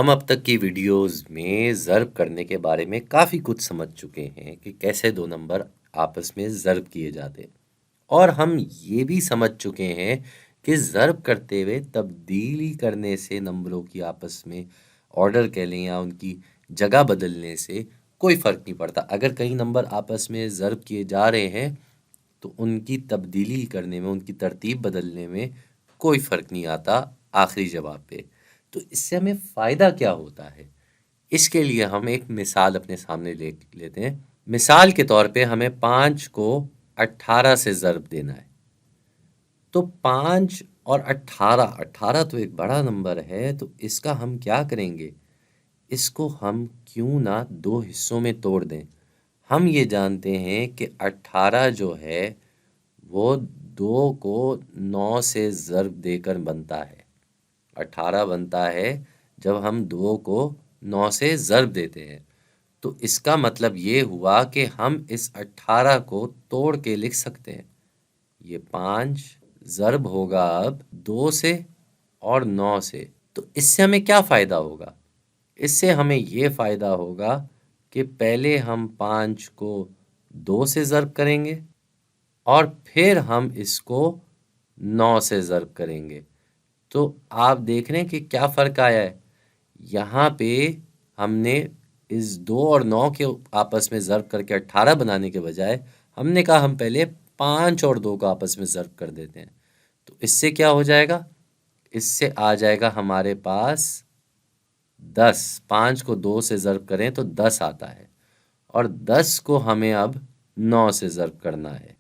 ہم اب تک کی ویڈیوز میں ضرب کرنے کے بارے میں کافی کچھ سمجھ چکے ہیں کہ کیسے دو نمبر آپس میں ضرب کیے جاتے ہیں، اور ہم یہ بھی سمجھ چکے ہیں کہ ضرب کرتے ہوئے تبدیلی کرنے سے نمبروں کی آپس میں آرڈر کہہ لیں یا ان کی جگہ بدلنے سے کوئی فرق نہیں پڑتا۔ اگر کئی نمبر آپس میں ضرب کیے جا رہے ہیں تو ان کی تبدیلی کرنے میں، ان کی ترتیب بدلنے میں کوئی فرق نہیں آتا آخری جواب پہ۔ تو اس سے ہمیں فائدہ کیا ہوتا ہے؟ اس کے لیے ہم ایک مثال اپنے سامنے لے لیتے ہیں۔ مثال کے طور پہ ہمیں 5 کو 18 سے ضرب دینا ہے، تو 5 اور 18 تو ایک بڑا نمبر ہے، تو اس کا ہم کیا کریں گے؟ اس کو ہم کیوں نہ دو حصوں میں توڑ دیں۔ ہم یہ جانتے ہیں کہ 18 جو ہے وہ 2 کو 9 سے ضرب دے کر بنتا ہے۔ 18 بنتا ہے جب ہم 2 کو 9 سے ضرب دیتے ہیں، تو اس کا مطلب یہ ہوا کہ ہم اس 18 کو توڑ کے لکھ سکتے ہیں۔ یہ 5 ضرب ہوگا اب 2 سے اور 9 سے۔ تو اس سے ہمیں کیا فائدہ ہوگا؟ اس سے ہمیں یہ فائدہ ہوگا کہ پہلے ہم 5 کو 2 سے ضرب کریں گے اور پھر ہم اس کو 9 سے ضرب کریں گے۔ تو آپ دیکھ رہے ہیں کہ کیا فرق آیا ہے؟ یہاں پہ ہم نے اس 2 اور 9 کے آپس میں ضرب کر کے 18 بنانے کے بجائے ہم نے کہا ہم پہلے 5 اور 2 کو آپس میں ضرب کر دیتے ہیں۔ تو اس سے کیا ہو جائے گا؟ اس سے آ جائے گا ہمارے پاس 10۔ 5 کو 2 سے ضرب کریں تو 10 آتا ہے، اور 10 کو ہمیں اب 9 سے ضرب کرنا ہے،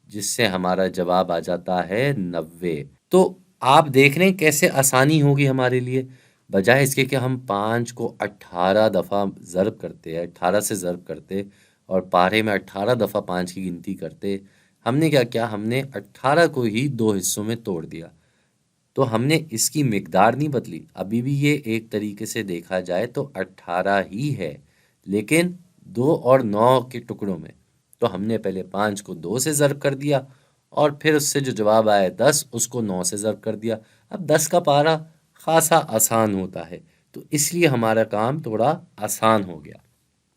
جس سے ہمارا جواب آ جاتا ہے 90۔ تو آپ دیکھ رہے ہیں کیسے آسانی ہوگی ہمارے لیے، بجائے اس کے کہ ہم 5 کو 18 دفعہ ضرب کرتے ہیں، 18 سے ضرب کرتے اور پارے میں 18 دفعہ 5 کی گنتی کرتے۔ ہم نے کیا کیا؟ ہم نے 18 کو ہی 2 حصوں میں توڑ دیا، تو ہم نے اس کی مقدار نہیں بدلی۔ ابھی بھی یہ ایک طریقے سے دیکھا جائے تو 18 ہی ہے، لیکن 2 اور 9 کے ٹکڑوں میں۔ تو ہم نے پہلے 5 کو 2 سے ضرب کر دیا اور پھر اس سے جو جواب آیا 10، اس کو 9 سے ضرب کر دیا۔ اب 10 کا پارہ خاصا آسان ہوتا ہے، تو اس لیے ہمارا کام تھوڑا آسان ہو گیا۔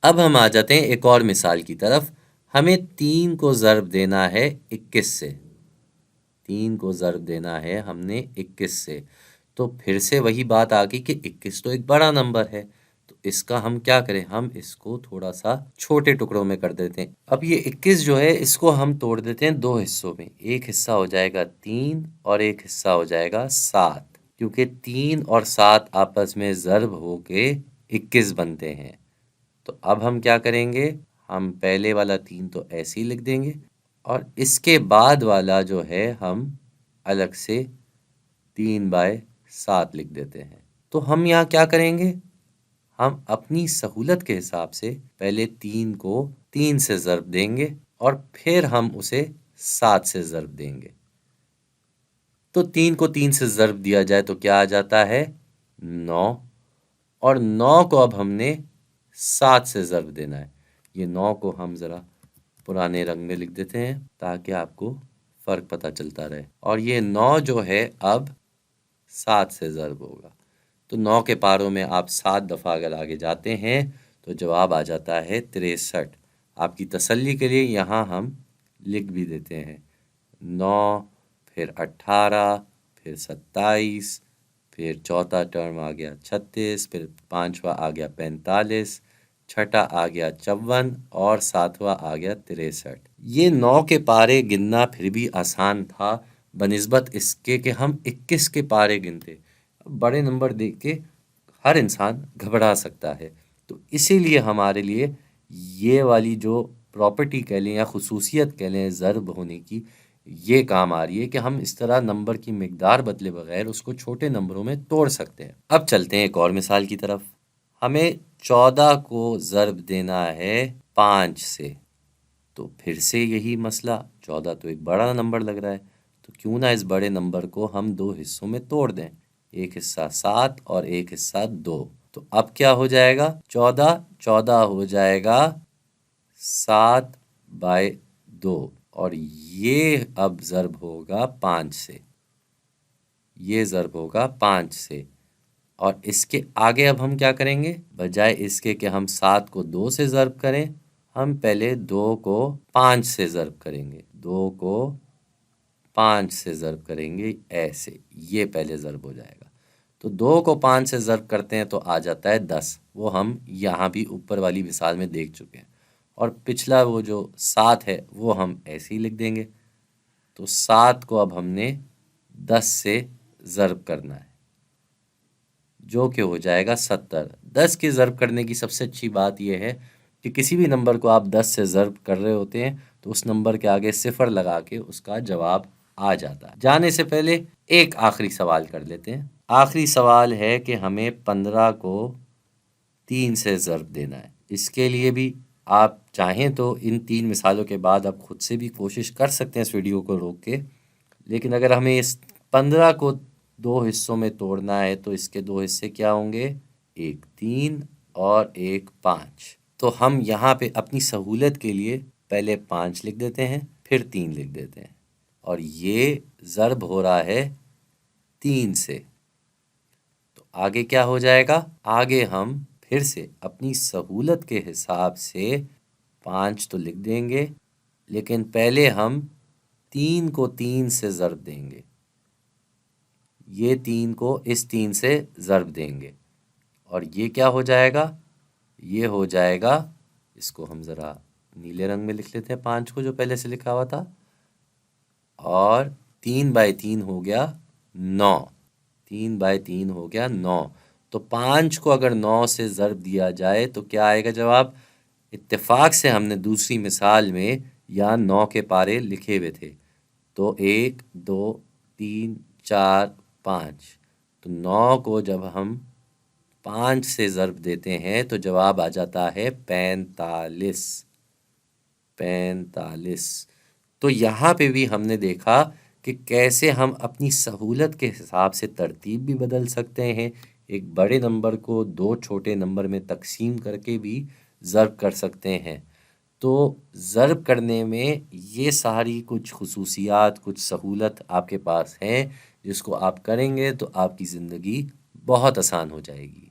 اب ہم آ جاتے ہیں ایک اور مثال کی طرف۔ ہمیں 3 کو ضرب دینا ہے 21 سے۔ 3 کو ضرب دینا ہے ہم نے 21 سے، تو پھر سے وہی بات آ گئی کہ 21 تو ایک بڑا نمبر ہے، تو اس کا ہم کیا کریں؟ ہم اس کو تھوڑا سا چھوٹے ٹکڑوں میں کر دیتے ہیں۔ اب یہ 21 جو ہے اس کو ہم توڑ دیتے ہیں 2 حصوں میں۔ ایک حصہ ہو جائے گا 3 اور ایک حصہ ہو جائے گا 7، کیونکہ 3 اور 7 آپس میں ضرب ہو کے 21 بنتے ہیں۔ تو اب ہم کیا کریں گے؟ ہم پہلے والا 3 تو ایسے ہی لکھ دیں گے، اور اس کے بعد والا جو ہے ہم الگ سے 3/7 لکھ دیتے ہیں۔ تو ہم یہاں کیا کریں گے؟ ہم اپنی سہولت کے حساب سے پہلے 3 کو 3 سے ضرب دیں گے اور پھر ہم اسے 7 سے ضرب دیں گے۔ تو 3 کو 3 سے ضرب دیا جائے تو کیا آ جاتا ہے؟ 9، اور 9 کو اب ہم نے 7 سے ضرب دینا ہے۔ یہ 9 کو ہم ذرا پرانے رنگ میں لکھ دیتے ہیں تاکہ آپ کو فرق پتہ چلتا رہے، اور یہ 9 جو ہے اب 7 سے ضرب ہوگا۔ تو 9 کے پاروں میں آپ 7 دفعہ اگر آگے جاتے ہیں تو جواب آ جاتا ہے 63۔ آپ کی تسلی کے لیے یہاں ہم لکھ بھی دیتے ہیں 9، پھر 18، پھر 27، پھر چوتھا ٹرم آ گیا 36، پھر پانچواں آ گیا 45، چھٹا آ گیا 54 اور ساتواں آ گیا 63۔ یہ 9 کے پارے گننا پھر بھی آسان تھا بنسبت اس کے کہ ہم 21 کے پارے گنتے۔ بڑے نمبر دیکھ کے ہر انسان گھبرا سکتا ہے، تو اسی لیے ہمارے لیے یہ والی جو پراپرٹی کہہ لیں یا خصوصیت کہہ لیں ضرب ہونے کی، یہ کام آ رہی ہے کہ ہم اس طرح نمبر کی مقدار بدلے بغیر اس کو چھوٹے نمبروں میں توڑ سکتے ہیں۔ اب چلتے ہیں ایک اور مثال کی طرف۔ ہمیں 14 کو ضرب دینا ہے 5 سے، تو پھر سے یہی مسئلہ، 14 تو ایک بڑا نمبر لگ رہا ہے، تو کیوں نہ اس بڑے نمبر کو ہم 2 حصوں میں توڑ دیں، ایک حصہ 7 اور ایک حصہ 2۔ تو اب کیا ہو جائے گا؟ 14 ہو جائے گا 7/2، اور یہ اب ضرب ہوگا 5 سے، یہ ضرب ہوگا 5 سے، اور اس کے آگے اب ہم کیا کریں گے؟ بجائے اس کے کہ ہم 7 کو 2 سے ضرب کریں، ہم پہلے 2 کو 5 سے ضرب کریں گے، 2 کو 5 سے ضرب کریں گے، ایسے یہ پہلے ضرب ہو جائے گا۔ تو 2 کو 5 سے ضرب کرتے ہیں تو آ جاتا ہے 10، وہ ہم یہاں بھی اوپر والی مثال میں دیکھ چکے ہیں۔ اور پچھلا وہ جو 7 ہے وہ ہم ایسے ہی لکھ دیں گے۔ تو 7 کو اب ہم نے 10 سے ضرب کرنا ہے، جو کہ ہو جائے گا 70۔ 10 کے ضرب کرنے کی سب سے اچھی بات یہ ہے کہ کسی بھی نمبر کو آپ 10 سے ضرب کر رہے ہوتے ہیں تو اس نمبر کے آگے صفر لگا کے اس کا جواب آ جاتا ہے۔ جانے سے پہلے ایک آخری سوال کر لیتے ہیں۔ آخری سوال ہے کہ ہمیں 15 کو 3 سے ضرب دینا ہے۔ اس کے لیے بھی آپ چاہیں تو ان 3 مثالوں کے بعد آپ خود سے بھی کوشش کر سکتے ہیں اس ویڈیو کو روک کے، لیکن اگر ہمیں اس 15 کو 2 حصوں میں توڑنا ہے تو اس کے 2 حصے کیا ہوں گے؟ ایک 3 اور ایک 5۔ تو ہم یہاں پہ اپنی سہولت کے لیے پہلے 5 لکھ دیتے ہیں، پھر 3 لکھ دیتے ہیں، اور یہ ضرب ہو رہا ہے 3 سے۔ تو آگے کیا ہو جائے گا؟ آگے ہم پھر سے اپنی سہولت کے حساب سے 5 تو لکھ دیں گے، لیکن پہلے ہم 3 کو 3 سے ضرب دیں گے، یہ 3 کو اس 3 سے ضرب دیں گے، اور یہ کیا ہو جائے گا؟ یہ ہو جائے گا، اس کو ہم ذرا نیلے رنگ میں لکھ لیتے ہیں 5 کو جو پہلے سے لکھا ہوا تھا، اور 3/3 ہو گیا 9، 3/3 ہو گیا 9۔ تو 5 کو اگر 9 سے ضرب دیا جائے تو کیا آئے گا جواب؟ اتفاق سے ہم نے دوسری مثال میں یہاں 9 کے پارے لکھے ہوئے تھے، تو 1 2 3 4 5، تو 9 کو جب ہم 5 سے ضرب دیتے ہیں تو جواب آ جاتا ہے 45۔ 45۔ تو یہاں پہ بھی ہم نے دیکھا کہ کیسے ہم اپنی سہولت کے حساب سے ترتیب بھی بدل سکتے ہیں، ایک بڑے نمبر کو 2 چھوٹے نمبر میں تقسیم کر کے بھی ضرب کر سکتے ہیں۔ تو ضرب کرنے میں یہ ساری کچھ خصوصیات، کچھ سہولت آپ کے پاس ہیں، جس کو آپ کریں گے تو آپ کی زندگی بہت آسان ہو جائے گی۔